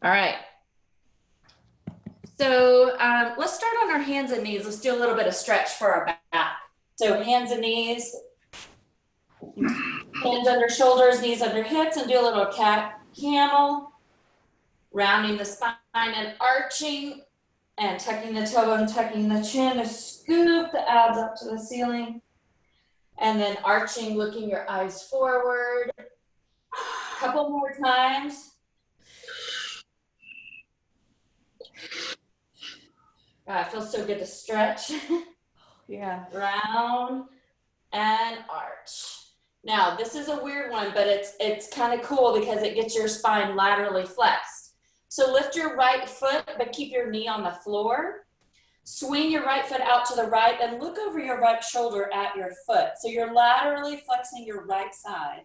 All right. So let's start on our hands and knees. Let's do a little bit of stretch for our back. So hands and knees, hands under shoulders, knees under hips, and do a little cat camel, rounding the spine and arching and tucking the tailbone, tucking the chin to scoop the abs up to the ceiling. And then arching, looking your eyes forward. A couple more times. It feels so good to stretch. Yeah. Round and arch. Now, this is a weird one, but it's kind of cool because it gets your spine laterally flexed. So lift your right foot, but keep your knee on the floor. Swing your right foot out to the right and look over your right shoulder at your foot. So you're laterally flexing your right side.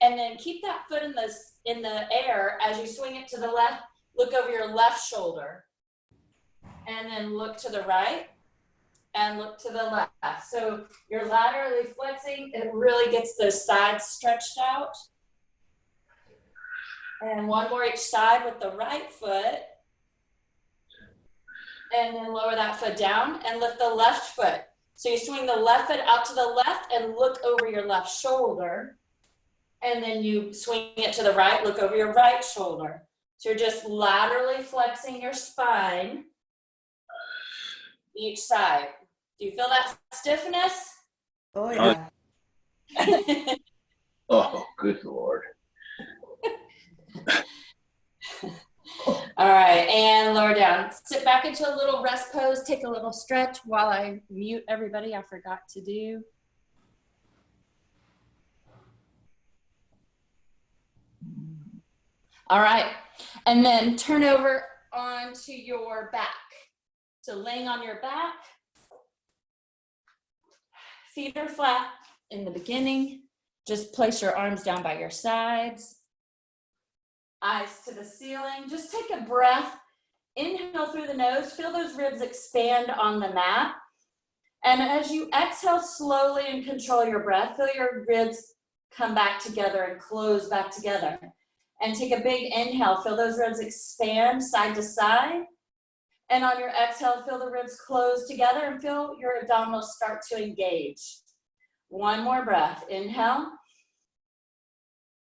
And then keep that foot in the air as you swing it to the left. Look over your left shoulder. And then look to the right and look to the left. So you're laterally flexing. It really gets those sides stretched out. And one more each side with the right foot. And then lower that foot down and lift the left foot. So you swing the left foot out to the left and look over your left shoulder. And then you swing it to the right, look over your right shoulder. So you're just laterally flexing your spine each side. Do you feel that stiffness? Oh, yeah. Oh, good Lord. All right, and lower down. Sit back into a little rest pose. Take a little stretch while I mute everybody. I forgot to do. All right, and then turn over onto your back. So laying on your back, feet are flat in the beginning. Just place your arms down by your sides. Eyes to the ceiling. Just take a breath. Inhale through the nose. Feel those ribs expand on the mat. And as you exhale slowly and control your breath, feel your ribs come back together and close back together. And take a big inhale. Feel those ribs expand side to side. And on your exhale, feel the ribs close together and feel your abdominals start to engage. One more breath. Inhale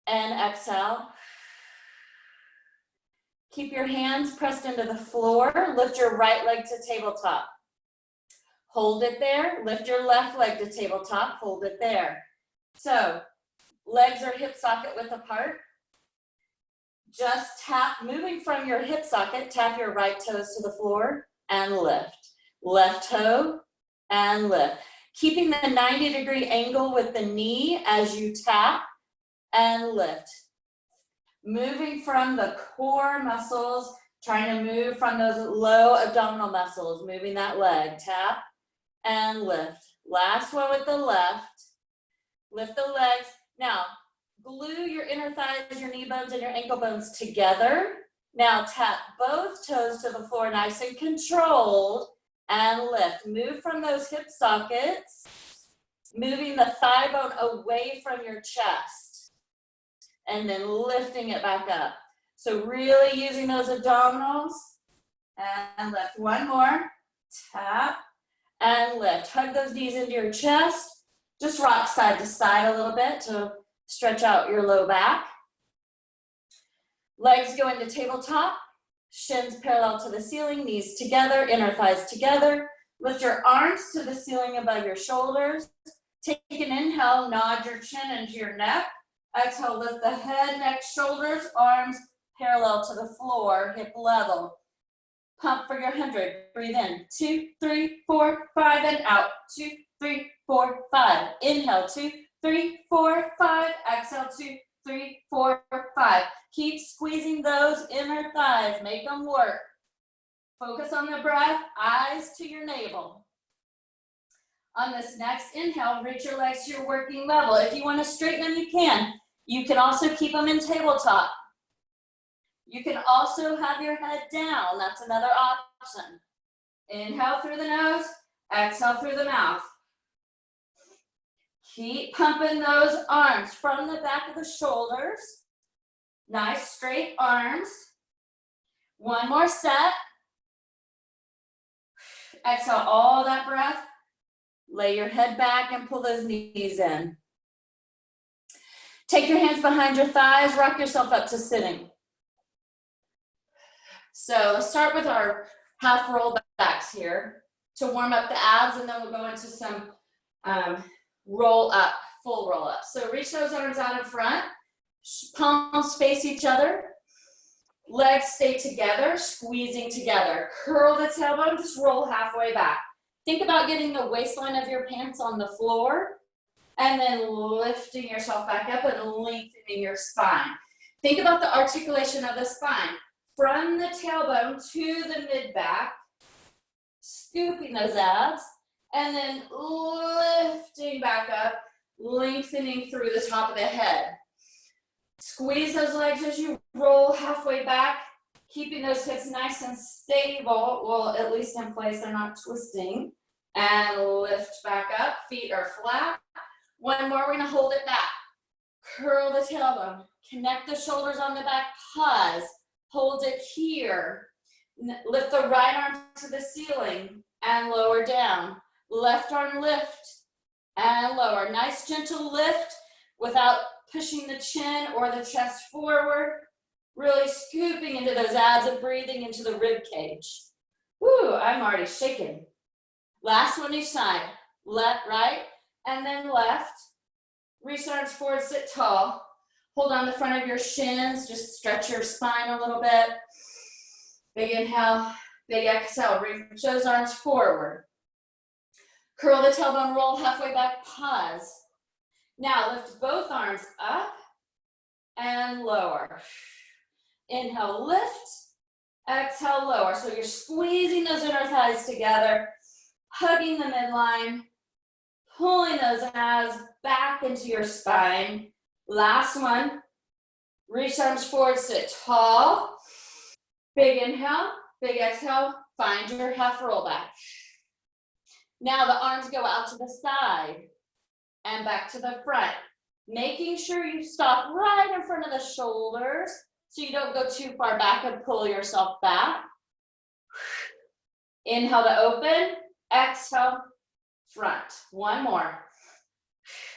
and exhale. Keep your hands pressed into the floor. Lift your right leg to tabletop. Hold it there. Lift your left leg to tabletop. Hold it there. So legs are hip socket width apart. Just tap, moving from your hip socket, tap your right toes to the floor and lift. Left toe and lift. Keeping the 90-degree angle with the knee as you tap and lift. Moving from the core muscles, trying to move from those low abdominal muscles, moving that leg, tap and lift. Last one with the left. Lift the legs. Now, glue your inner thighs, your knee bones, and your ankle bones together. Now tap both toes to the floor, nice and controlled, and lift. Move from those hip sockets, moving the thigh bone away from your chest, and then lifting it back up. So really using those abdominals, and lift. One more, tap, and lift. Hug those knees into your chest. Just rock side to side a little bit to stretch out your low back. Legs go into tabletop, shins parallel to the ceiling, knees together, inner thighs together. Lift your arms to the ceiling above your shoulders. Take an inhale, nod your chin into your neck. Exhale, lift the head, neck, shoulders, arms parallel to the floor, hip level. Pump for your 100. Breathe in. 2, 3, 4, 5, and out. 2, 3, 4, 5. Inhale, 2, 3, 4, 5. Exhale, 2, 3, 4, 5. Keep squeezing those inner thighs. Make them work. Focus on the breath. Eyes to your navel. On this next inhale, reach your legs to your working level. If you want to straighten them, you can. You can also keep them in tabletop. You can also have your head down. That's another option. Inhale through the nose. Exhale through the mouth. Keep pumping those arms from the back of the shoulders. Nice straight arms. One more set. Exhale all that breath. Lay your head back and pull those knees in. Take your hands behind your thighs, rock yourself up to sitting. So let's start with our half roll backs here to warm up the abs, and then we'll go into some roll up, full roll up. So reach those arms out in front, palms face each other, legs stay together, squeezing together. Curl the tailbone, just roll halfway back. Think about getting the waistline of your pants on the floor and then lifting yourself back up and lengthening your spine. Think about the articulation of the spine. From the tailbone to the mid-back, scooping those abs, and then lifting back up, lengthening through the top of the head. Squeeze those legs as you roll halfway back, keeping those hips nice and stable, well, at least in place, they're not twisting. And lift back up, feet are flat. One more, we're gonna hold it back. Curl the tailbone, connect the shoulders on the back, pause. Hold it here. Lift the right arm to the ceiling and lower down. Left arm lift and lower. Nice gentle lift without pushing the chin or the chest forward. Really scooping into those abs and breathing into the rib cage. Woo, I'm already shaking. Last one each side. Left, right, and then left. Reach arms forward, sit tall. Hold on the front of your shins, just stretch your spine a little bit. Big inhale, big exhale, reach those arms forward. Curl the tailbone, roll halfway back, pause. Now lift both arms up and lower. Inhale, lift, exhale, lower. So you're squeezing those inner thighs together, hugging the midline, pulling those abs back into your spine. Last one, reach arms forward, sit tall. Big inhale, big exhale, find your half roll back. Now the arms go out to the side and back to the front. Making sure you stop right in front of the shoulders so you don't go too far back and pull yourself back. Inhale to open, exhale, front. One more.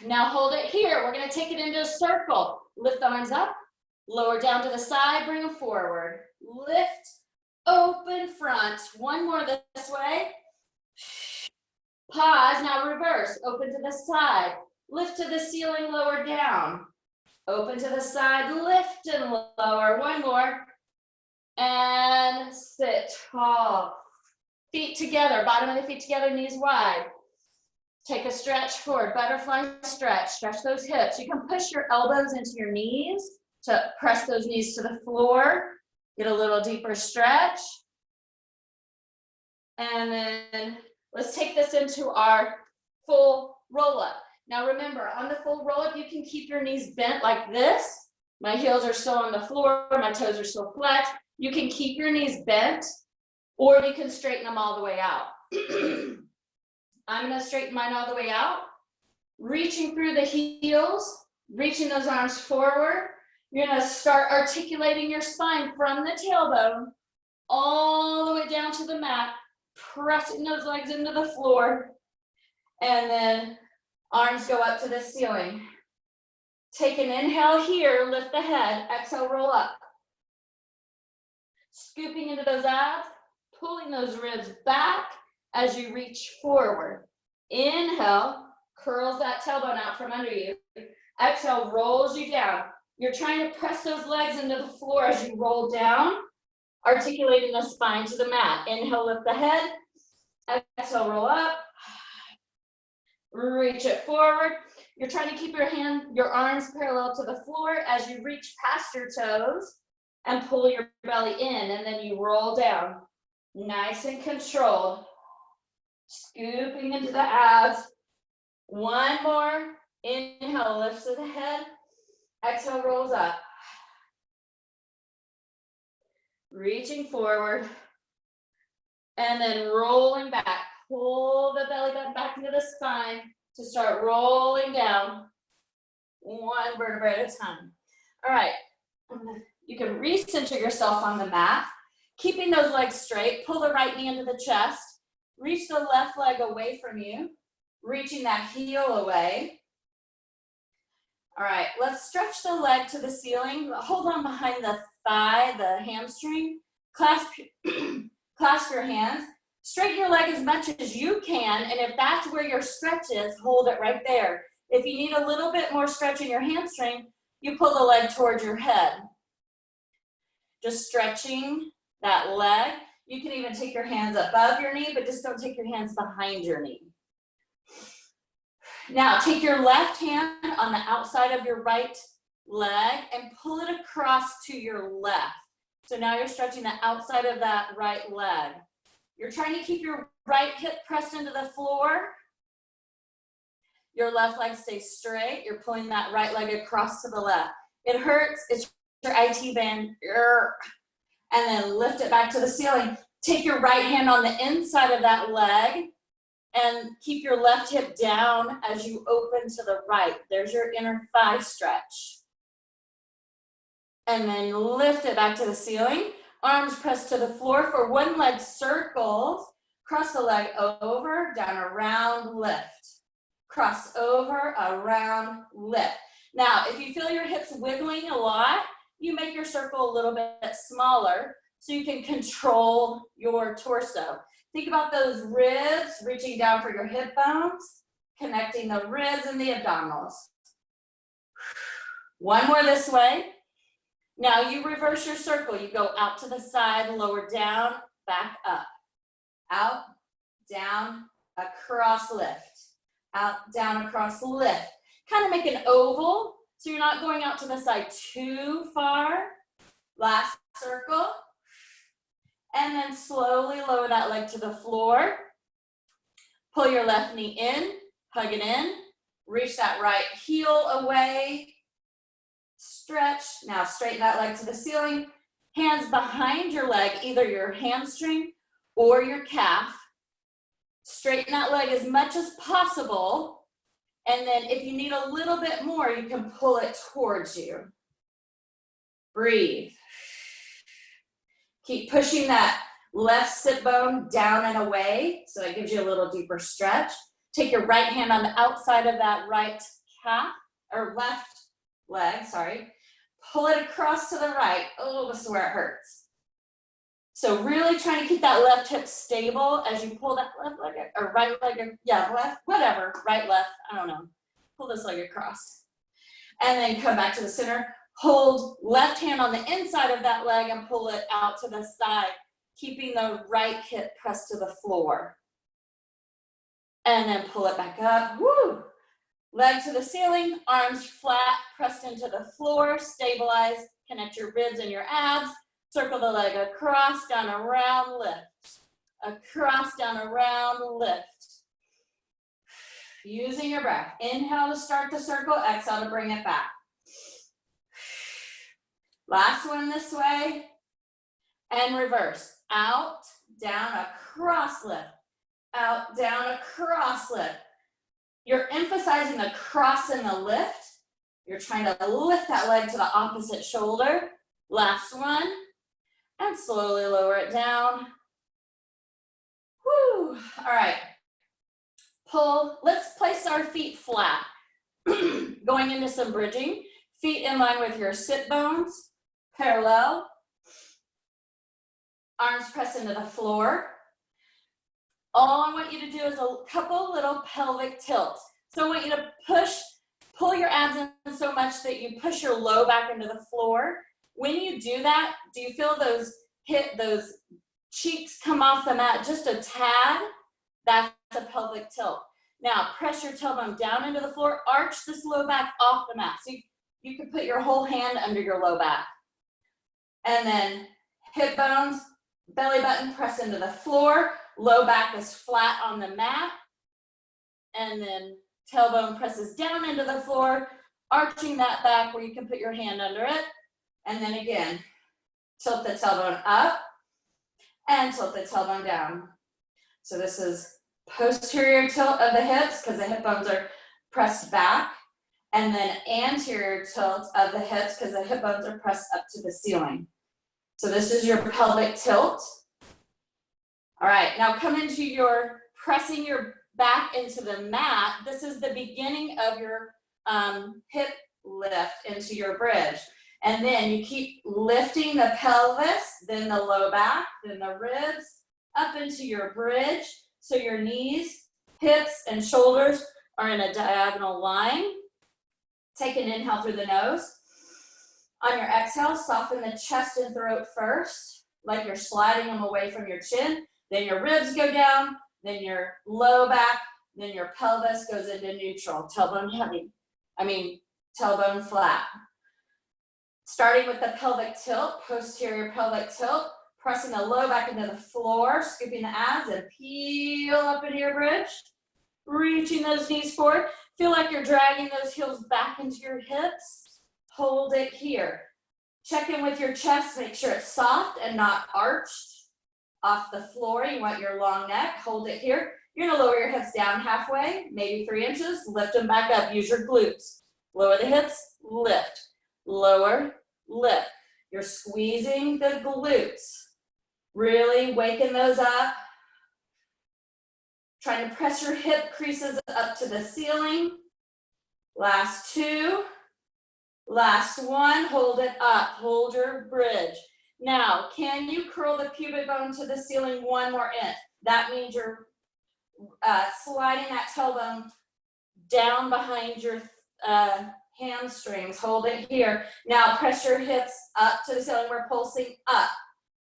Now hold it here. We're gonna take it into a circle. Lift the arms up, lower down to the side, bring them forward. Lift, open, front. One more this way. Pause, now reverse. Open to the side. Lift to the ceiling, lower down. Open to the side, lift and lower. One more. And sit tall. Feet together, bottom of the feet together, knees wide. Take a stretch forward, butterfly stretch. Stretch those hips. You can push your elbows into your knees to press those knees to the floor. Get a little deeper stretch. And then let's take this into our full roll up. Now remember, on the full roll up, you can keep your knees bent like this. My heels are still on the floor, my toes are still flat. You can keep your knees bent, or you can straighten them all the way out. I'm gonna straighten mine all the way out. Reaching through the heels, reaching those arms forward. You're gonna start articulating your spine from the tailbone all the way down to the mat, pressing those legs into the floor, and then arms go up to the ceiling. Take an inhale here, lift the head, exhale, roll up. Scooping into those abs, pulling those ribs back as you reach forward. Inhale, curls that tailbone out from under you. Exhale, rolls you down. You're trying to press those legs into the floor as you roll down, articulating the spine to the mat. Inhale, lift the head. Exhale, roll up. Reach it forward. You're trying to keep your arms parallel to the floor as you reach past your toes and pull your belly in, and then you roll down. Nice and controlled. Scooping into the abs. One more. Inhale, lifts to the head. Exhale, rolls up. Reaching forward. And then rolling back. Pull the belly button back into the spine to start rolling down. One vertebrae at a time. All right. You can recenter yourself on the mat. Keeping those legs straight, pull the right knee into the chest, reach the left leg away from you, reaching that heel away. All right, let's stretch the leg to the ceiling. Hold on behind the thigh, the hamstring. Clasp your hands. Straighten your leg as much as you can, and if that's where your stretch is, hold it right there. If you need a little bit more stretch in your hamstring, you pull the leg towards your head. Just stretching that leg. You can even take your hands above your knee, but just don't take your hands behind your knee. Now, take your left hand on the outside of your right leg and pull it across to your left. So now you're stretching the outside of that right leg. You're trying to keep your right hip pressed into the floor. Your left leg stays straight. You're pulling that right leg across to the left. It hurts. It's your IT band. And then lift it back to the ceiling. Take your right hand on the inside of that leg and keep your left hip down as you open to the right. There's your inner thigh stretch. And then lift it back to the ceiling. Arms pressed to the floor for one leg circles. Cross the leg over, down, around, lift. Cross over, around, lift. Now, if you feel your hips wiggling a lot, you make your circle a little bit smaller so you can control your torso. Think about those ribs, reaching down for your hip bones, connecting the ribs and the abdominals. One more this way. Now you reverse your circle. You go out to the side, lower down, back up. Out, down, across, lift. Out, down, across, lift. Kind of make an oval, so you're not going out to the side too far. Last circle. And then slowly lower that leg to the floor. Pull your left knee in, hug it in. Reach that right heel away. Stretch. Now straighten that leg to the ceiling. Hands behind your leg, either your hamstring or your calf. Straighten that leg as much as possible. And then if you need a little bit more, you can pull it towards you. Breathe. Keep pushing that left sit bone down and away, so that gives you a little deeper stretch. Take your right hand on the outside of that right calf, or left leg, sorry. Pull it across to the right. Oh, this is where it hurts. So really trying to keep that left hip stable as you pull that left leg, or right leg, yeah, left, whatever, right, left, I don't know. Pull this leg across. And then come back to the center. Hold left hand on the inside of that leg and pull it out to the side, keeping the right hip pressed to the floor. And then pull it back up. Woo! Leg to the ceiling, arms flat, pressed into the floor, stabilize, connect your ribs and your abs. Circle the leg across, down, around, lift. Across, down, around, lift. Using your breath. Inhale to start the circle, exhale to bring it back. Last one this way. And reverse. Out, down, across, lift. Out, down, across, lift. You're emphasizing the cross and the lift. You're trying to lift that leg to the opposite shoulder. Last one. And slowly lower it down. Whew. All right. Pull. Let's place our feet flat. Going into some bridging. Feet in line with your sit bones. Parallel. Arms press into the floor. All I want you to do is a couple little pelvic tilts. So I want you to pull your abs in so much that you push your low back into the floor. When you do that, do you feel those cheeks come off the mat just a tad? That's a pelvic tilt. Now press your tailbone down into the floor, arch this low back off the mat. So you can put your whole hand under your low back. And then hip bones, belly button press into the floor, low back is flat on the mat. And then tailbone presses down into the floor, arching that back where you can put your hand under it. And then again, tilt the tailbone up and tilt the tailbone down. So this is posterior tilt of the hips because the hip bones are pressed back, and then anterior tilt of the hips because the hip bones are pressed up to the ceiling. So this is your pelvic tilt. All right, now come into your pressing your back into the mat. This is the beginning of your hip lift into your bridge. And then you keep lifting the pelvis, then the low back, then the ribs, up into your bridge. So your knees, hips, and shoulders are in a diagonal line. Take an inhale through the nose. On your exhale, soften the chest and throat first, like you're sliding them away from your chin. Then your ribs go down, then your low back, then your pelvis goes into neutral, tailbone heavy. Tailbone flat. Starting with the pelvic tilt, posterior pelvic tilt, pressing the low back into the floor, scooping the abs and peel up into your bridge. Reaching those knees forward. Feel like you're dragging those heels back into your hips. Hold it here. Check in with your chest, make sure it's soft and not arched off the floor. You want your long neck, hold it here. You're gonna lower your hips down halfway, maybe 3 inches, lift them back up, use your glutes. Lower the hips, lift, lower, lift. You're squeezing the glutes, really waking those up. Trying to press your hip creases up to the ceiling. Last 2, last 1, hold it up, hold your bridge. Now, can you curl the pubic bone to the ceiling 1 more inch? That means you're sliding that tailbone down behind your hamstrings. Hold it here. Now press your hips up to the ceiling. We're pulsing up,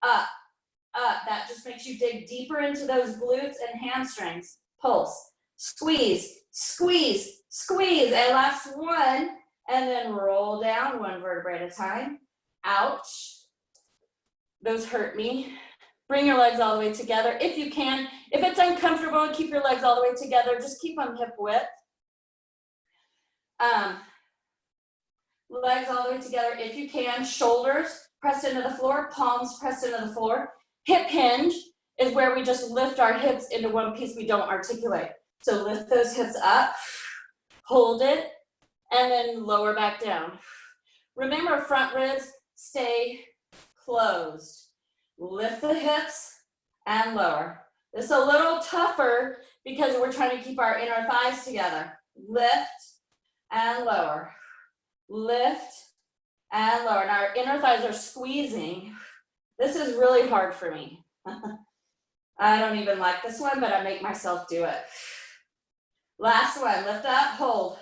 up, up. That just makes you dig deeper into those glutes and hamstrings. Pulse, squeeze, squeeze, squeeze. And last 1, and then roll down 1 vertebrae at a time. Ouch. Those hurt me. Bring your legs all the way together if you can. If it's uncomfortable, keep your legs all the way together. Just keep them hip width. Legs all the way together if you can. Shoulders pressed into the floor, palms pressed into the floor. Hip hinge is where we just lift our hips into one piece, we don't articulate. So lift those hips up, hold it, and then lower back down. Remember, front ribs stay closed. Lift the hips and lower. This is a little tougher because we're trying to keep our inner thighs together. Lift and lower. Lift and lower. Now our inner thighs are squeezing. This is really hard for me. I don't even like this one, but I make myself do it. Last one, lift up, hold,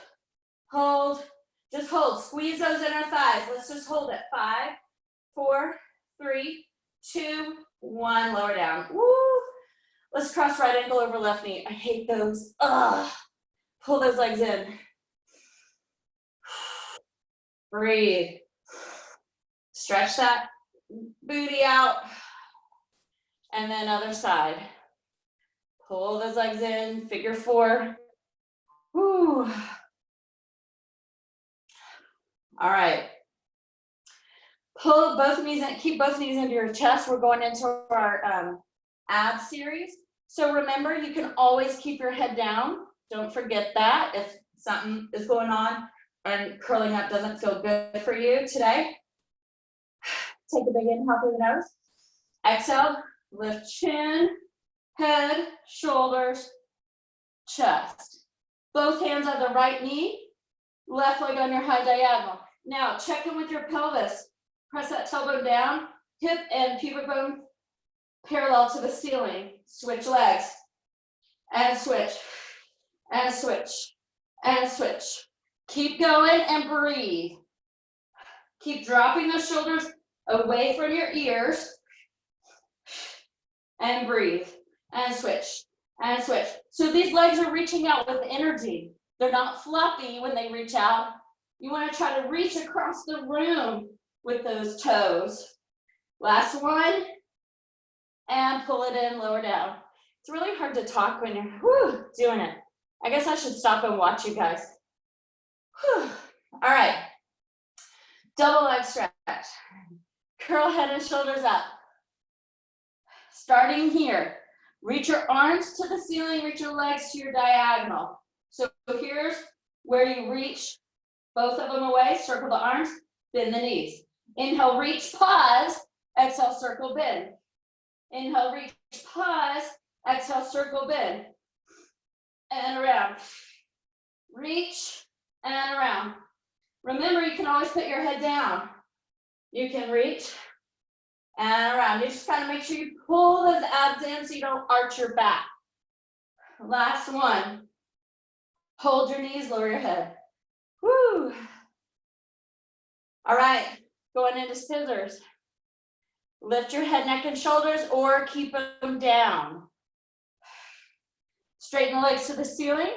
hold, just hold. Squeeze those inner thighs. Let's just hold it. 5, 4, 3, 2, 1, lower down. Woo! Let's cross right ankle over left knee. I hate those. Ugh. Pull those legs in. Breathe. Stretch that booty out. And then other side. Pull those legs in, figure 4. Woo. All right. Pull both knees in, keep both knees into your chest. We're going into our ab series. So remember, you can always keep your head down. Don't forget that if something is going on and curling up doesn't feel good for you today. Take a big inhale through the nose. Exhale, lift chin, head, shoulders, chest. Both hands on the right knee, left leg on your high diagonal. Now check in with your pelvis. Press that tailbone down, hip and pubic bone parallel to the ceiling. Switch legs, and switch, and switch, and switch. Keep going and breathe. Keep dropping those shoulders away from your ears, and breathe, and switch, and switch. So these legs are reaching out with energy. They're not floppy when they reach out. You want to try to reach across the room with those toes. Last one, and pull it in, lower down. It's really hard to talk when you're doing it. I guess I should stop and watch you guys. All right, double leg stretch. Curl head and shoulders up. Starting here, reach your arms to the ceiling, reach your legs to your diagonal. So here's where you reach both of them away, circle the arms, bend the knees. Inhale, reach, pause, Exhale, circle bend. Inhale, reach, pause. Exhale, circle bend. And around. Reach and around. Remember, you can always put your head down. You can reach and around. You just gotta make sure you pull those abs in so you don't arch your back. Last one. Hold your knees, lower your head. Woo. All right, going into scissors. Lift your head, neck, and shoulders or keep them down. Straighten the legs to the ceiling.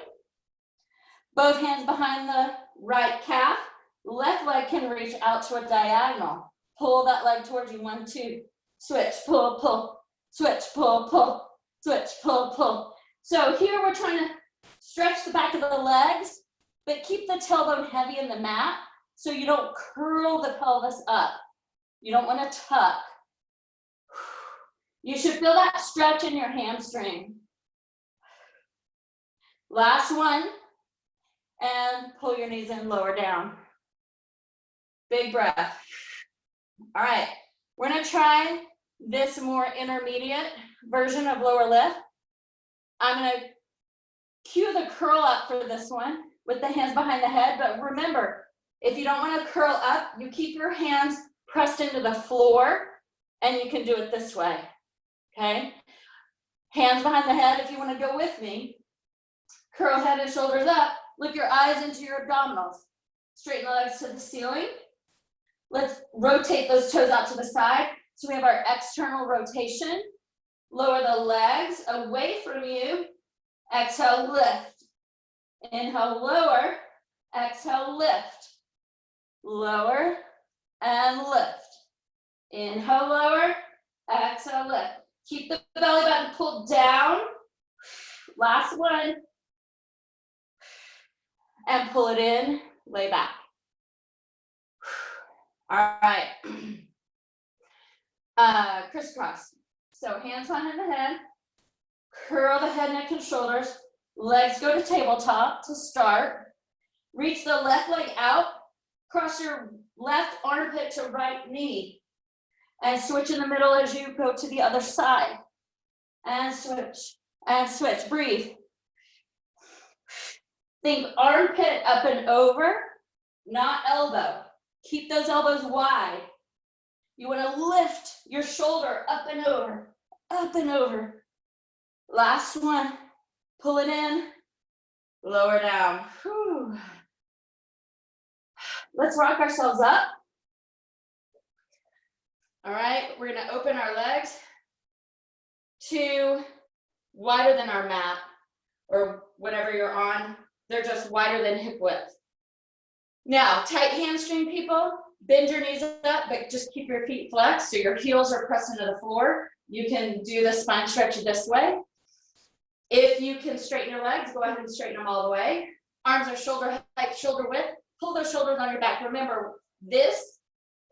Both hands behind the right calf. Left leg can reach out to a diagonal. Pull that leg towards you. 1, 2. Switch, pull, pull. Switch, pull, pull. Switch, pull, pull. So here we're trying to stretch the back of the legs, but keep the tailbone heavy in the mat so you don't curl the pelvis up. You don't want to tuck. You should feel that stretch in your hamstring. Last one. And pull your knees in, lower down. Big breath. All right, we're gonna try this more intermediate version of lower lift. I'm gonna cue the curl up for this one with the hands behind the head, but remember, if you don't wanna curl up, you keep your hands pressed into the floor and you can do it this way, okay? Hands behind the head if you wanna go with me. Curl head and shoulders up. Look your eyes into your abdominals. Straighten the legs to the ceiling. Let's rotate those toes out to the side. So we have our external rotation. Lower the legs away from you. Exhale, lift. Inhale, lower. Exhale, lift. Lower and lift. Inhale, lower. Exhale, lift. Keep the belly button pulled down. Last one. And pull it in, lay back. All right. Crisscross. So hands behind the head, curl the head, neck, and shoulders. Legs go to tabletop to start. Reach the left leg out, cross your left armpit to right knee, and switch in the middle as you go to the other side. And switch, breathe. Think armpit up and over, not elbow. Keep those elbows wide. You want to lift your shoulder up and over, up and over. Last one, pull it in, lower down. Whew. Let's rock ourselves up. All right, we're gonna open our legs to wider than our mat or whatever you're on. They're just wider than hip width. Now, tight hamstring people, bend your knees up, but just keep your feet flexed so your heels are pressed into the floor. You can do the spine stretch this way. If you can straighten your legs, go ahead and straighten them all the way. Arms are shoulder height, shoulder width. Pull those shoulders on your back. Remember, this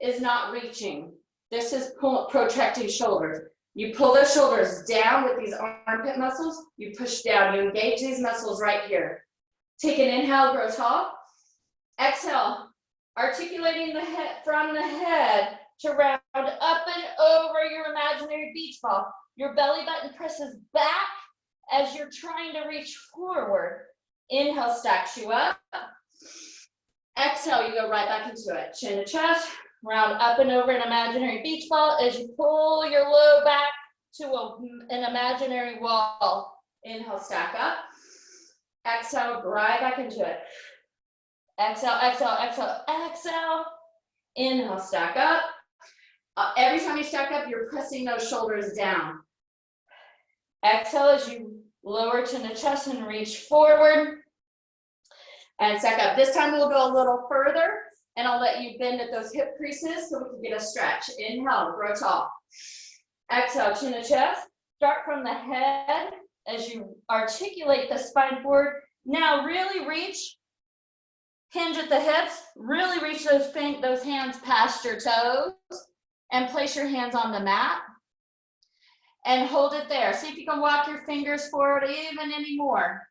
is not reaching. This is protracting shoulders. You pull those shoulders down with these armpit muscles. You push down. You engage these muscles right here. Take an inhale, grow tall. Exhale, articulating the head from the head to round up and over your imaginary beach ball. Your belly button presses back as you're trying to reach forward. Inhale, stacks you up. Exhale, you go right back into it. Chin to chest, round up and over an imaginary beach ball as you pull your low back to an imaginary wall. Inhale, stack up. Exhale, right back into it. Exhale, exhale, exhale, exhale. Inhale, stack up. Every time you stack up, you're pressing those shoulders down. Exhale as you lower to the chest and reach forward. And stack up. This time we'll go a little further, and I'll let you bend at those hip creases so we can get a stretch. Inhale, grow tall. Exhale, chin to chest. Start from the head as you articulate the spine forward. Now really reach, hinge at the hips, really reach those hands past your toes and place your hands on the mat and hold it there. See if you can walk your fingers forward even anymore.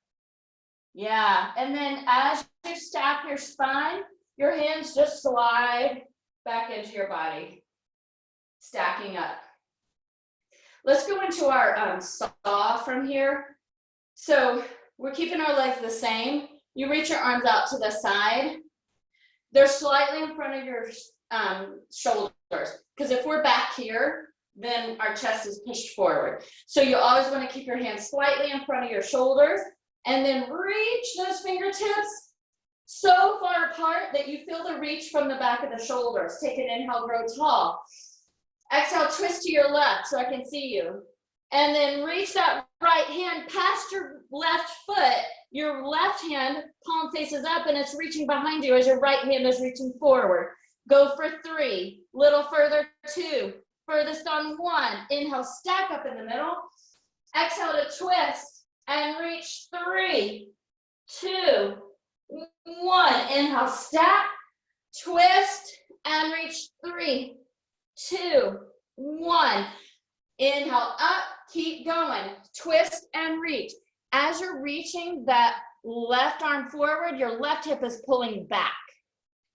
Yeah, and then as you stack your spine, your hands just slide back into your body. stacking up. Let's go into our saw from here. So we're keeping our legs the same. You reach your arms out to the side. They're slightly in front of your shoulders, because if we're back here, then our chest is pushed forward. So you always want to keep your hands slightly in front of your shoulders, and then reach those fingertips so far apart that you feel the reach from the back of the shoulders. Take an inhale, grow tall. Exhale, twist to your left so I can see you. And then reach that right hand past your left foot. Your left hand, palm faces up, and it's reaching behind you as your right hand is reaching forward. Go for 3, little further 2, furthest on 1. Inhale, stack up in the middle. Exhale to twist and reach 3, 2, 1. Inhale, stack, twist, and reach 3, 2, 1. Inhale up, keep going, twist and reach. As you're reaching that left arm forward, your left hip is pulling back.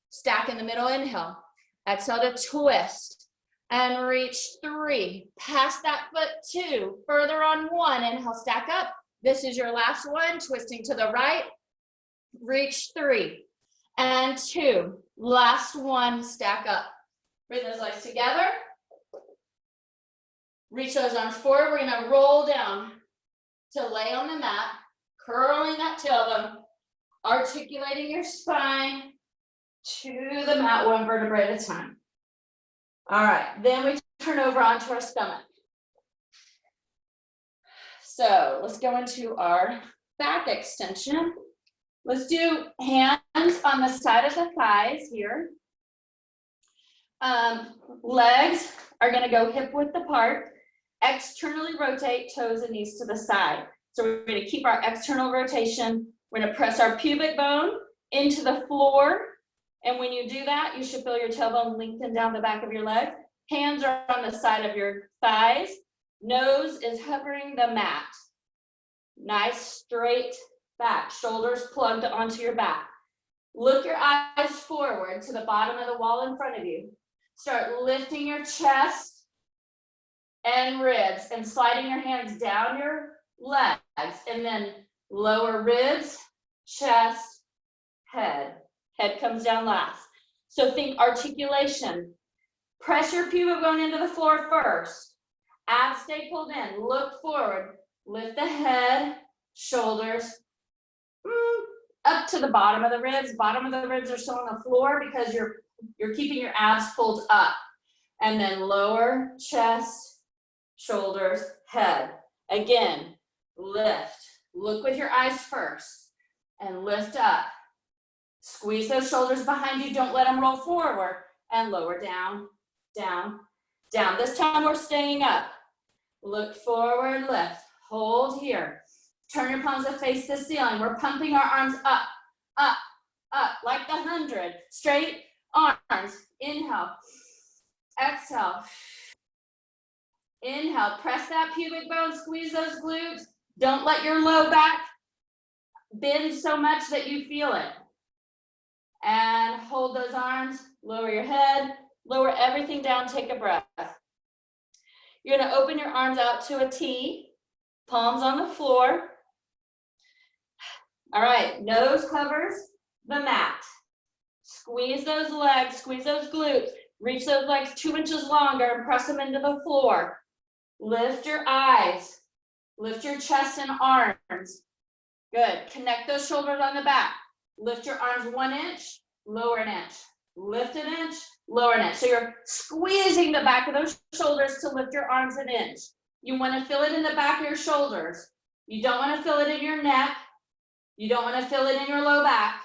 Stack in the middle, inhale. Exhale to twist and reach 3. Past that foot 2, further on 1, inhale, stack up. This is your last one, twisting to the right. Reach 3 and 2. Last one, stack up. Bring those legs together. Reach those arms forward. We're gonna roll down to lay on the mat, curling that tailbone, articulating your spine to the mat, one vertebrae at a time. All right, then we turn over onto our stomach. So let's go into our back extension. Let's do hands on the side of the thighs here. Legs are gonna go hip width apart. Externally rotate toes and knees to the side. So we're going to keep our external rotation. We're going to press our pubic bone into the floor. And when you do that, you should feel your tailbone lengthen down the back of your leg. Hands are on the side of your thighs. Nose is hovering the mat. Nice straight back. Shoulders plugged onto your back. Look your eyes forward to the bottom of the wall in front of you. Start lifting your chest and ribs and sliding your hands down your legs, and then lower ribs, chest, head. Head comes down last. So think articulation. Press your pubic bone into the floor first. Abs stay pulled in. Look forward. Lift the head, shoulders, up to the bottom of the ribs. Bottom of the ribs are still on the floor because you're keeping your abs pulled up. And then lower chest, shoulders, head. Again, lift. Look with your eyes first and lift up. Squeeze those shoulders behind you. Don't let them roll forward, and lower down, down, down. This time we're staying up. Look forward, lift. Hold here. Turn your palms to face the ceiling. We're pumping our arms up, up, up, like the 100. Straight arms. Inhale. Exhale. Inhale, press that pubic bone, squeeze those glutes. Don't let your low back bend so much that you feel it. And hold those arms, lower your head, lower everything down, take a breath. You're gonna open your arms out to a T, palms on the floor. All right, nose covers the mat. Squeeze those legs, squeeze those glutes, reach those legs 2 inches longer and press them into the floor. Lift your eyes, lift your chest and arms. Good, connect those shoulders on the back. Lift your arms 1 inch, lower an inch. Lift an inch, lower an inch. So you're squeezing the back of those shoulders to lift your arms an inch. You wanna feel it in the back of your shoulders. You don't wanna feel it in your neck. You don't wanna feel it in your low back.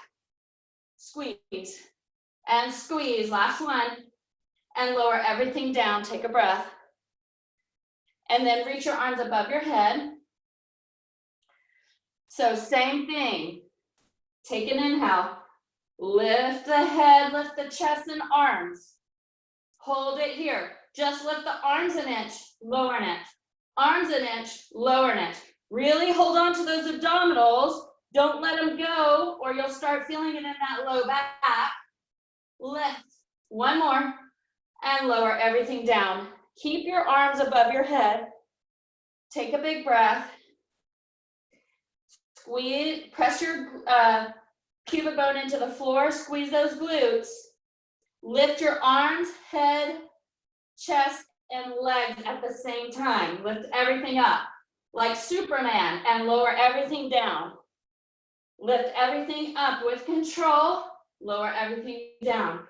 Squeeze and squeeze, last one. And lower everything down, take a breath. And then reach your arms above your head. So same thing. Take an inhale. Lift the head, lift the chest and arms. Hold it here. Just lift the arms an inch, lower an inch. Arms an inch, lower an inch. Really hold on to those abdominals. Don't let them go or you'll start feeling it in that low back. Lift. One more. And lower everything down. Keep your arms above your head. Take a big breath. Squeeze, press your pubic bone into the floor, squeeze those glutes. Lift your arms, head, chest, and legs at the same time. Lift everything up like Superman and lower everything down. Lift everything up with control, lower everything down.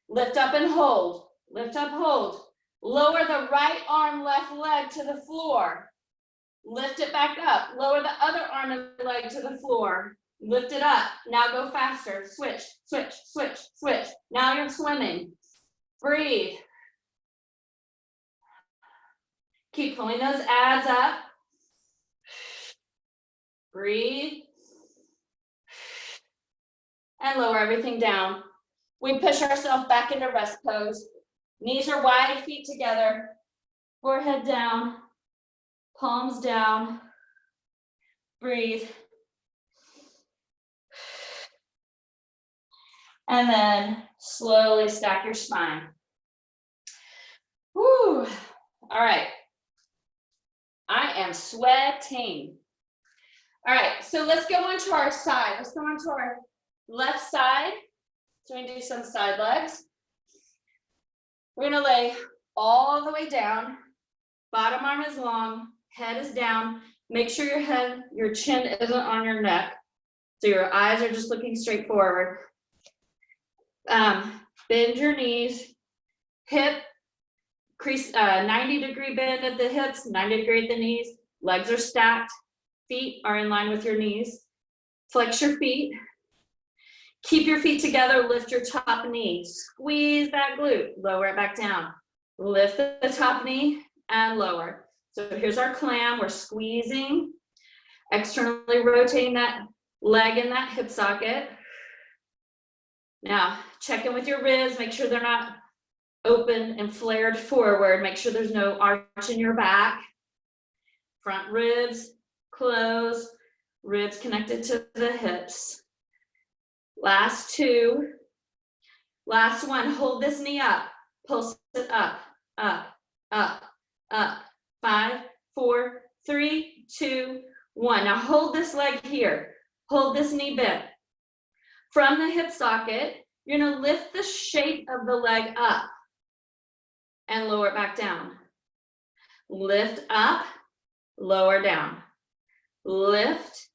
Lift up and hold, lift up, hold. Lower the right arm, left leg to the floor. Lift it back up, lower the other arm and leg to the floor. Lift it up, now go faster, switch, switch, switch, switch. Now you're swimming, breathe. Keep pulling those abs up. Breathe. And lower everything down. We push ourselves back into rest pose. Knees are wide, feet together. Forehead down, palms down. Breathe. And then slowly stack your spine. Woo. All right. I am sweating. All right, so let's go on to our side. Let's go on to our left side. So we're gonna do some side legs. We're gonna lay all the way down. Bottom arm is long, head is down. Make sure your chin isn't on your neck. So your eyes are just looking straight forward. Bend your knees, hip, crease, 90-degree bend at the hips, 90-degree at the knees. Legs are stacked, feet are in line with your knees. Flex your feet. Keep your feet together, lift your top knee. Squeeze that glute, lower it back down. Lift the top knee and lower. So here's our clam, we're squeezing, externally rotating that leg in that hip socket. Now, check in with your ribs, make sure they're not open and flared forward. Make sure there's no arch in your back. Front ribs close, ribs connected to the hips. Last two. Last one, hold this knee up, pulse it up, up, up, up. 5, 4, 3, 2, 1. Now hold this leg here. Hold this knee bent. From the hip socket, you're gonna lift the shape of the leg up and lower it back down. Lift up, lower down. Lift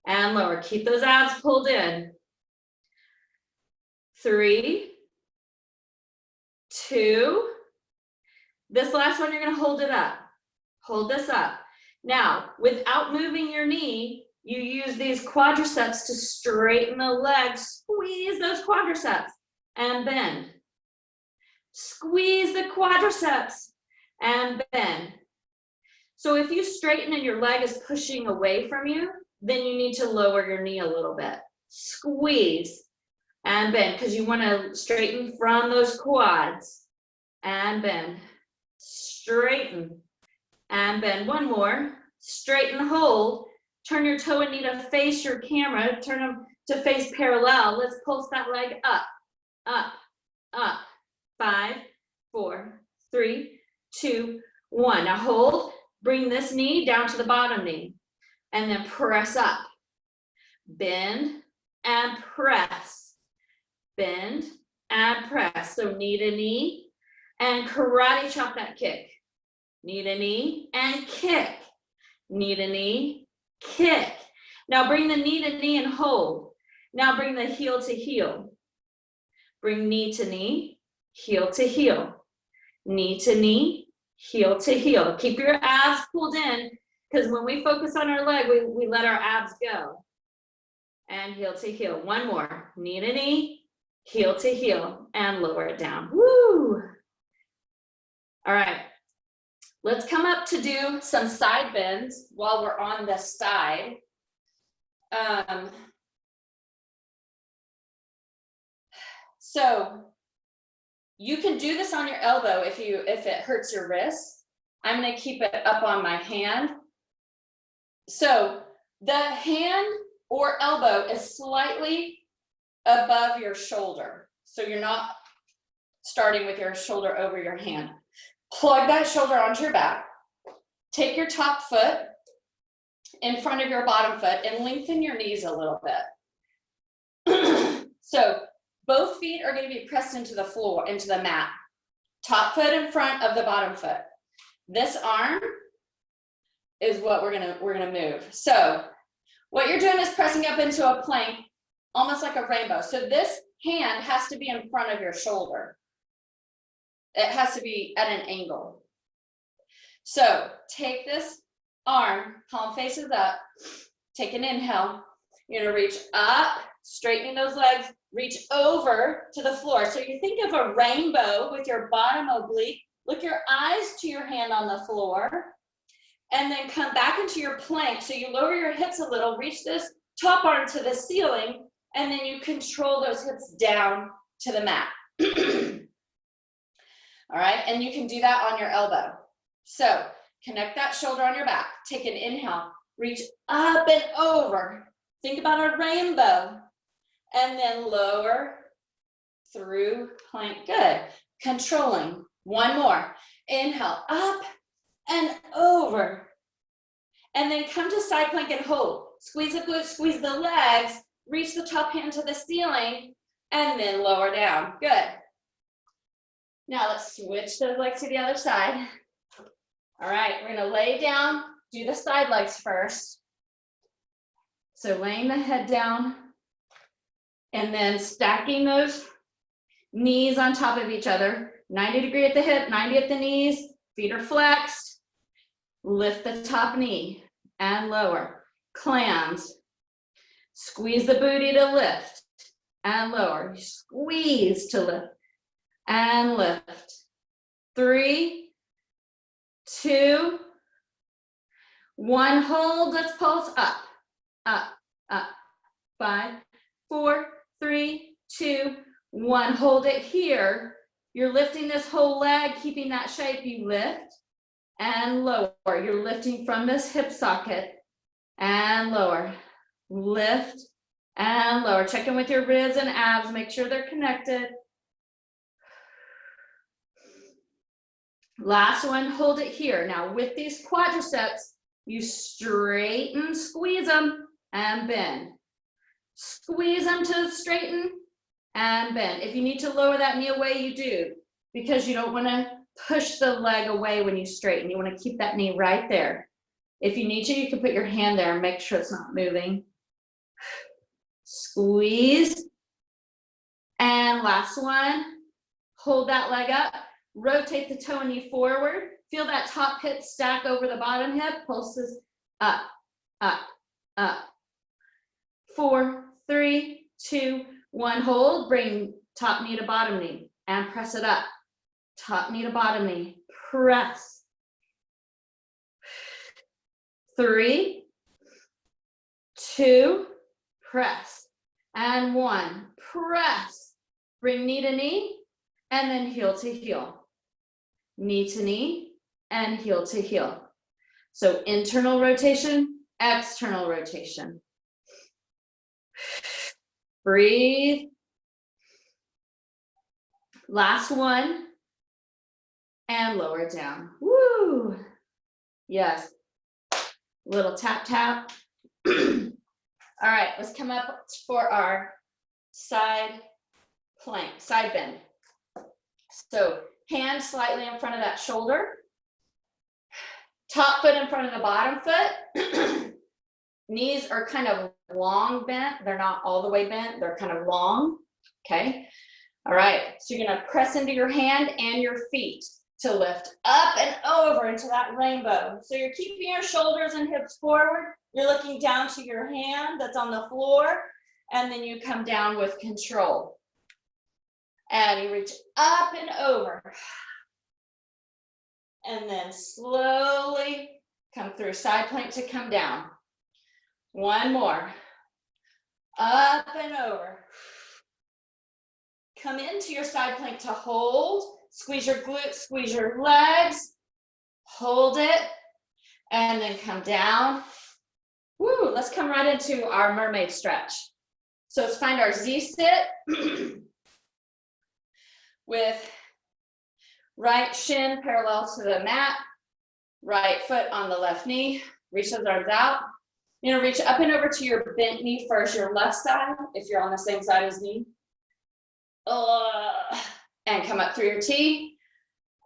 and lower. Keep those abs pulled in. 3, 2. This last one, you're gonna hold it up. Hold this up. Now, without moving your knee, you use these quadriceps to straighten the legs. Squeeze those quadriceps and bend. Squeeze the quadriceps and bend. So if you straighten and your leg is pushing away from you, then you need to lower your knee a little bit. Squeeze and bend, because you want to straighten from those quads and bend. Straighten and bend. One more. Straighten, hold. Turn your toe and knee to face your camera. Turn them to face parallel. Let's pulse that leg up, up, up. 5, 4, 3, 2, 1. Now hold. Bring this knee down to the bottom knee. And then press up. Bend and press. Bend and press. So knee to knee. And karate chop that kick. Knee to knee and kick. Knee to knee, kick. Now bring the knee to knee and hold. Now bring the heel to heel. Bring knee to knee, heel to heel. Knee to knee, heel to heel. Keep your abs pulled in, because when we focus on our leg, we let our abs go. And heel to heel. One more. Knee to knee, heel to heel, and lower it down. Woo! All right. Let's come up to do some side bends while we're on this side. So you can do this on your elbow if it hurts your wrist. I'm going to keep it up on my hand. So the hand or elbow is slightly above your shoulder. So you're not starting with your shoulder over your hand. Plug that shoulder onto your back. Take your top foot in front of your bottom foot and lengthen your knees a little bit. So both feet are going to be pressed into the floor, into the mat. Top foot in front of the bottom foot. This arm is what we're gonna move. So what you're doing is pressing up into a plank, almost like a rainbow. So this hand has to be in front of your shoulder. It has to be at an angle. So take this arm, palm faces up, take an inhale. You're gonna reach up, straightening those legs, reach over to the floor. So you think of a rainbow with your bottom oblique, look your eyes to your hand on the floor, and then come back into your plank. So you lower your hips a little, reach this top arm to the ceiling, and then you control those hips down to the mat. All right, and you can do that on your elbow. So connect that shoulder on your back, take an inhale, reach up and over. Think about a rainbow, and then lower through plank. Good. Controlling. One more. Inhale, up and over. And then come to side plank and hold. Squeeze the glutes, squeeze the legs, reach the top hand to the ceiling, and then lower down. Good. Now let's switch those legs to the other side. All right, we're gonna lay down, do the side legs first. So laying the head down and then stacking those knees on top of each other. 90 degree at the hip, 90 at the knees, feet are flexed. Lift the top knee and lower. Clams. Squeeze the booty to lift and lower. Squeeze to lift and lift. 3, 2, 1. Hold. Let's pulse up, up, up. 5, 4, 3, 2, 1. Hold it here. You're lifting this whole leg, keeping that shape. You lift and lower. You're lifting from this hip socket and lower. Lift and lower. Check in with your ribs and abs. Make sure they're connected. Last one, hold it here. Now with these quadriceps, you straighten, squeeze them and bend. Squeeze them to straighten and bend. If you need to lower that knee away, you do, because you don't want to push the leg away when you straighten. You want to keep that knee right there. If you need to, you can put your hand there and make sure it's not moving. Squeeze. And last one, hold that leg up. Rotate the toe and knee forward. Feel that top hip stack over the bottom hip. Pulses up, up, up. 4, 3, 2, 1. Hold. Bring top knee to bottom knee and press it up. Top knee to bottom knee. Press. 3, 2, press. And 1. Press. Bring knee to knee and then heel to heel. Knee to knee and heel to heel. So internal rotation, external rotation. Breathe. Last one. And lower it down. Woo. Yes. Little tap, tap. All right, let's come up for our side plank, side bend. So hand slightly in front of that shoulder. Top foot in front of the bottom foot. Knees are kind of long bent. They're not all the way bent. They're kind of long. Okay. All right. So you're going to press into your hand and your feet to lift up and over into that rainbow. So you're keeping your shoulders and hips forward. You're looking down to your hand that's on the floor. And then you come down with control. And you reach up and over. And then slowly come through side plank to come down. One more. Up and over. Come into your side plank to hold. Squeeze your glutes, squeeze your legs. Hold it. And then come down. Woo, let's come right into our mermaid stretch. So let's find our Z sit with Right shin parallel to the mat. Right foot on the left knee. Reach those arms out. You're gonna reach up and over to your bent knee first, your left side, if you're on the same side as me. And come up through your T.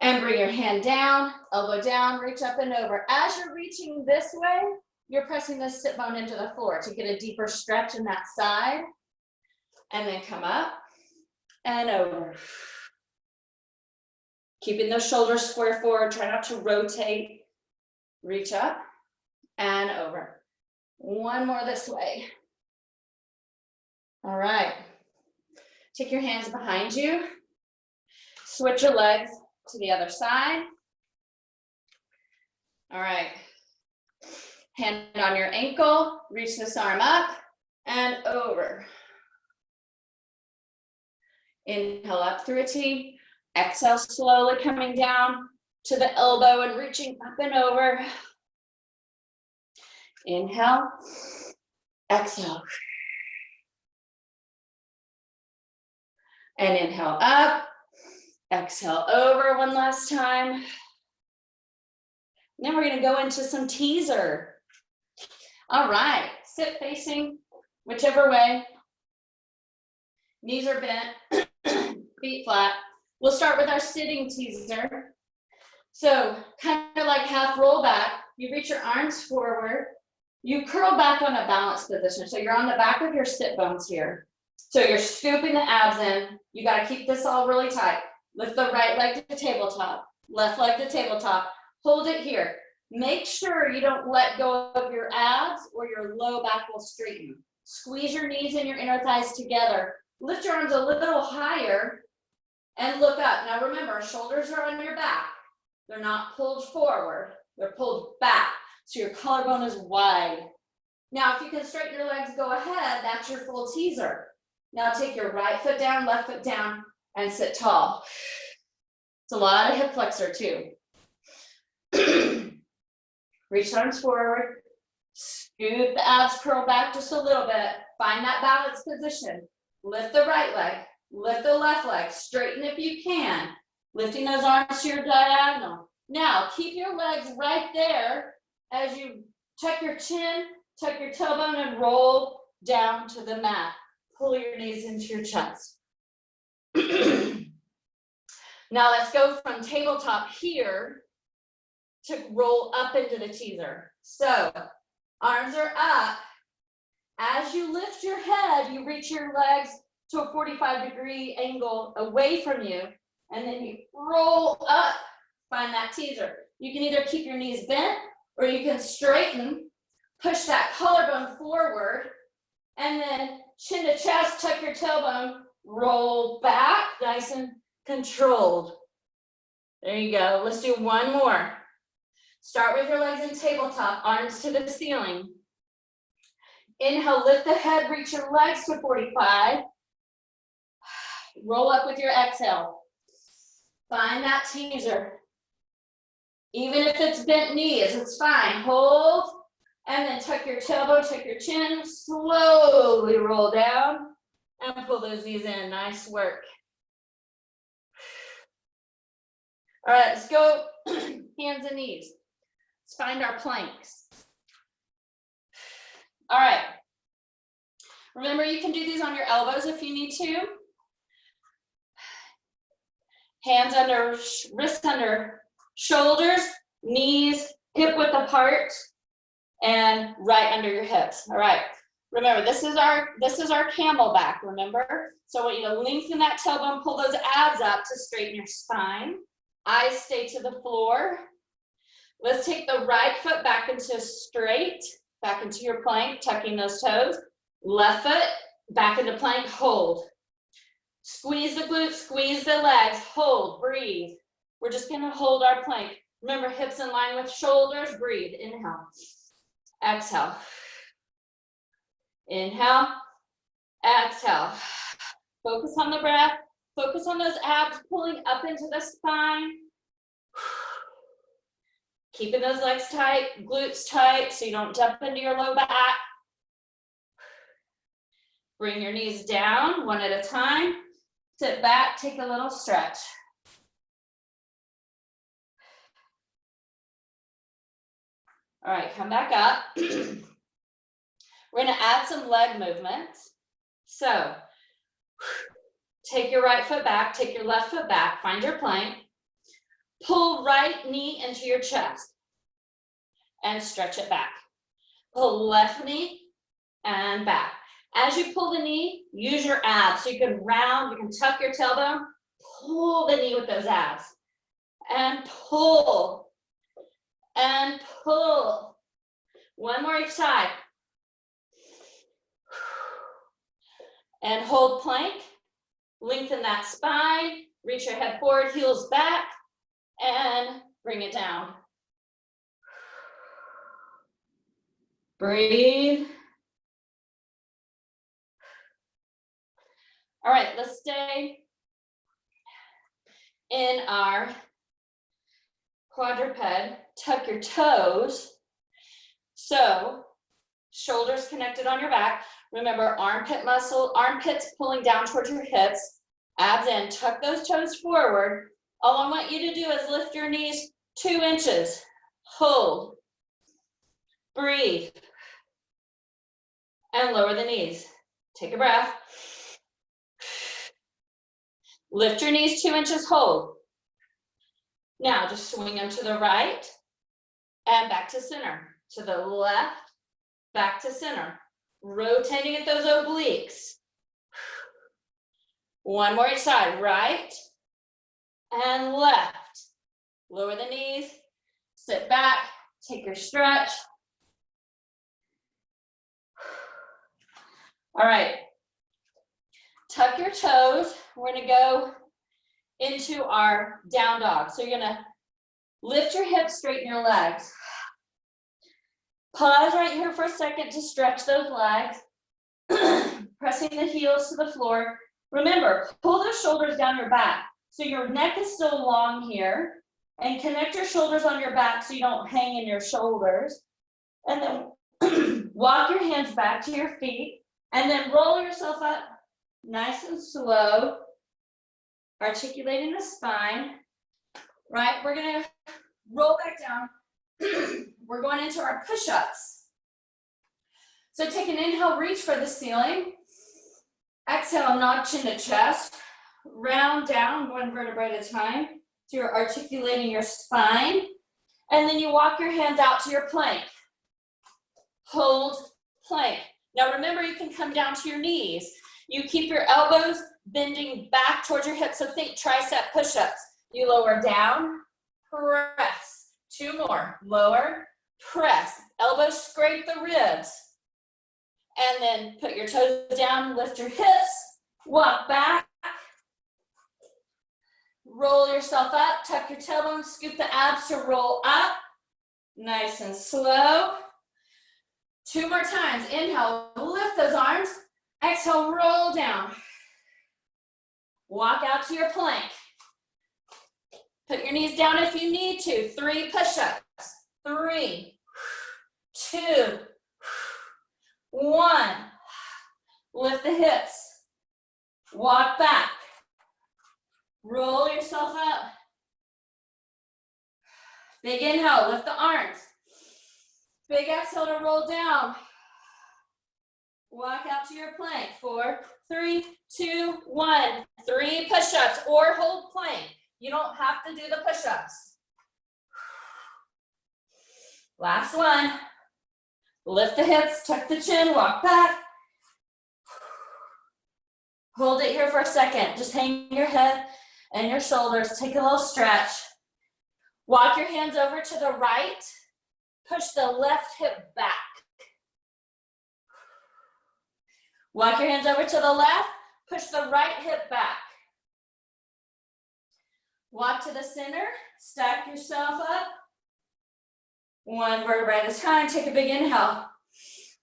And bring your hand down, elbow down, reach up and over. As you're reaching this way, you're pressing the sit bone into the floor to get a deeper stretch in that side. And then come up and over. Keeping those shoulders square forward, try not to rotate. Reach up and over. One more this way. All right. Take your hands behind you. Switch your legs to the other side. All right. Hand on your ankle, reach this arm up and over. Inhale up through a T. Exhale, slowly coming down to the elbow and reaching up and over. Inhale, exhale. And inhale up, exhale over one last time. Now we're going to go into some teaser. All right, sit facing whichever way. Knees are bent, feet flat. We'll start with our sitting teaser. So kind of like half roll back, you reach your arms forward, you curl back on a balanced position. So you're on the back of your sit bones here. So you're scooping the abs in. You got to keep this all really tight. Lift the right leg to tabletop, left leg to tabletop. Hold it here. Make sure you don't let go of your abs or your low back will straighten. Squeeze your knees and your inner thighs together. Lift your arms a little higher and look up. Now remember, shoulders are on your back. They're not pulled forward. They're pulled back. So your collarbone is wide. Now, if you can straighten your legs, go ahead. That's your full teaser. Now take your right foot down, left foot down, and sit tall. It's a lot of hip flexor too. Reach arms forward. Scoop the abs, curl back just a little bit. Find that balanced position. Lift the right leg, lift the left leg, straighten if you can. Lifting those arms to your diagonal. Now, keep your legs right there as you tuck your chin, tuck your tailbone, and roll down to the mat. Pull your knees into your chest. Now let's go from tabletop here to roll up into the teaser. So arms are up. As you lift your head, you reach your legs to a 45-degree angle away from you, and then you roll up, find that teaser. You can either keep your knees bent, or you can straighten, push that collarbone forward, and then chin to chest, tuck your tailbone, roll back, nice and controlled. There you go. Let's do one more. Start with your legs in tabletop, arms to the ceiling. Inhale, lift the head, reach your legs to 45. Roll up with your exhale. Find that teaser. Even if it's bent knees, it's fine. Hold, and then tuck your tailbone, tuck your chin, slowly roll down, and pull those knees in. Nice work. All right, let's go hands and knees. Let's find our planks. All right. Remember, you can do these on your elbows if you need to. Hands under, wrists under shoulders, knees hip width apart, and right under your hips. All right. Remember, this is our camel back, remember? So I want you to lengthen that tailbone, pull those abs up to straighten your spine. Eyes stay to the floor. Let's take the right foot back into straight, back into your plank, tucking those toes. Left foot back into plank, hold. Squeeze the glutes, squeeze the legs, hold, breathe. We're just gonna hold our plank. Remember, hips in line with shoulders, breathe, inhale. Exhale. Inhale, exhale. Focus on the breath, focus on those abs pulling up into the spine. Keeping those legs tight, glutes tight, so you don't dump into your low back. Bring your knees down one at a time. Sit back, take a little stretch. All right, come back up. We're gonna add some leg movements. So take your right foot back, take your left foot back, find your plank. Pull right knee into your chest and stretch it back. Pull left knee and back. As you pull the knee, use your abs. So you can round, you can tuck your tailbone, pull the knee with those abs. And pull. And pull. One more each side. And hold plank. Lengthen that spine. Reach your head forward, heels back. And bring it down. Breathe. All right, let's stay in our quadruped. Tuck your toes. So shoulders connected on your back. Remember, armpit muscle, armpits pulling down towards your hips. Abs in, tuck those toes forward. All I want you to do is lift your knees 2 inches. Hold. Breathe. And lower the knees. Take a breath. Lift your knees 2 inches, hold. Now just swing them to the right and back to center. To the left, back to center. Rotating at those obliques. One more each side, right and left. Lower the knees, sit back, take your stretch. All right, tuck your toes. We're gonna go into our down dog. So you're gonna lift your hips, straighten your legs. Pause right here for a second to stretch those legs. Pressing the heels to the floor. Remember, pull those shoulders down your back. So your neck is still long here. And connect your shoulders on your back so you don't hang in your shoulders. And then walk your hands back to your feet. And then roll yourself up nice and slow. Articulating the spine. Right, we're gonna roll back down. We're going into our push-ups. So take an inhale, reach for the ceiling. Exhale, notch into chest. Round down, one vertebrae at a time. So you're articulating your spine. And then you walk your hands out to your plank. Hold plank. Now remember, you can come down to your knees. You keep your elbows bending back towards your hips. So think tricep push-ups. You lower down, press. 2 more, lower, press. Elbows scrape the ribs. And then put your toes down, lift your hips, walk back. Roll yourself up, tuck your tailbone, scoop the abs to roll up. Nice and slow. 2 more times. Inhale, lift those arms. Exhale, roll down. Walk out to your plank. Put your knees down if you need to. 3 push-ups. 3, 2, 1. Lift the hips. Walk back. Roll yourself up. Big inhale, lift the arms. Big exhale to roll down. Walk out to your plank. 4, 3, 2, 1. 3 push-ups or hold plank. You don't have to do the push-ups. Last one. Lift the hips, tuck the chin, walk back. Hold it here for a second. Just hang your head and your shoulders. Take a little stretch. Walk your hands over to the right. Push the left hip back. Walk your hands over to the left. Push the right hip back. Walk to the center. Stack yourself up. 1 vertebrae at a time. Take a big inhale.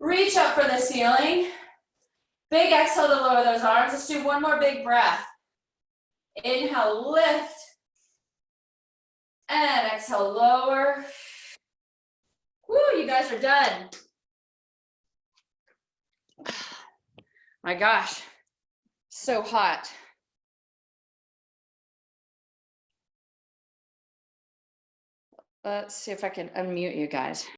Reach up for the ceiling. Big exhale to lower those arms. Let's do 1 more big breath. Inhale, lift. And exhale, lower. Woo, you guys are done. My gosh, so hot. Let's see if I can unmute you guys.